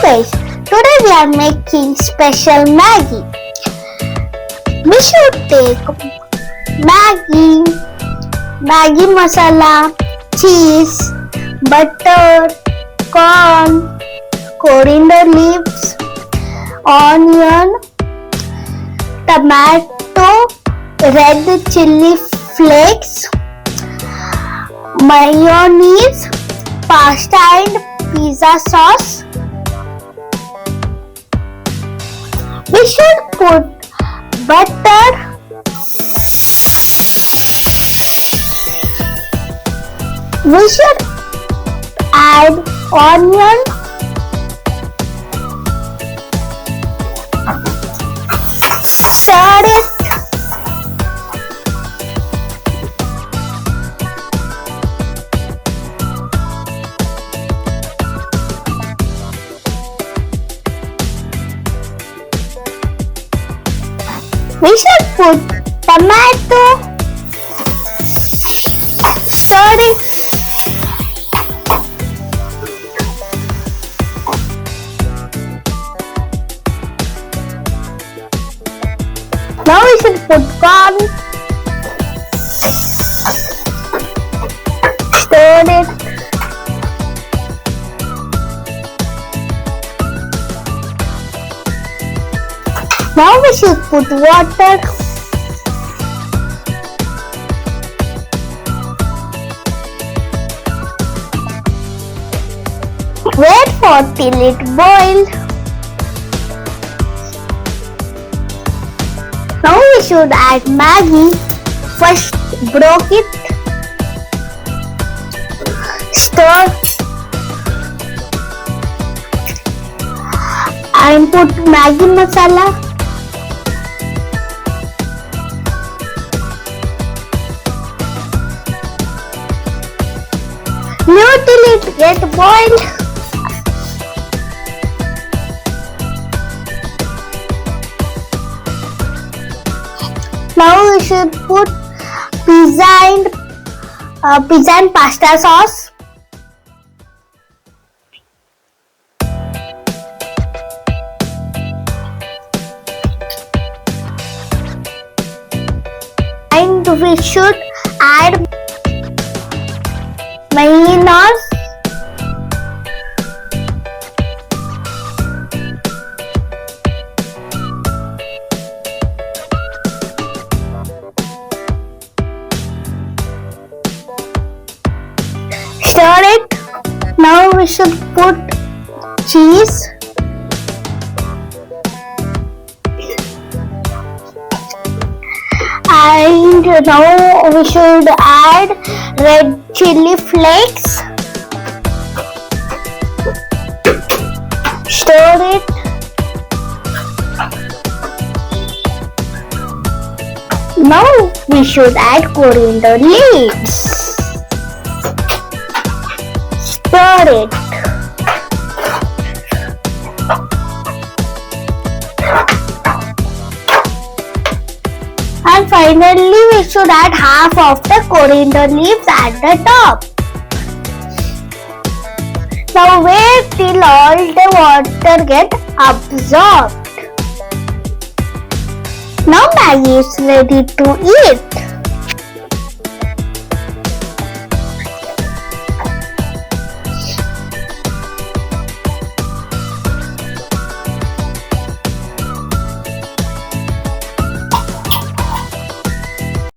CreateFeast. Today we are making special Maggi. We should take Maggi masala, cheese, butter, corn, coriander leaves, onion, tomato, red chili flakes, mayonnaise, pasta and pizza sauce. We should put butter, we should add onion, stir it, we should put tomato, stir it, now we should put corn, stir it, now we should put water, wait for till it boils. Now we should add Maggi. First broke it, stir and put Maggi masala. Leave till it get boiled. Now we should put pizza and pasta sauce. And we should add mayonnaise, stir it. Now we should put cheese, and now we should add red chili flakes, stir it, now we should add coriander leaves, stir it, and finally we should add half of the coriander leaves at the top. Now wait till all the water get absorbed. Now Maggi is ready to eat.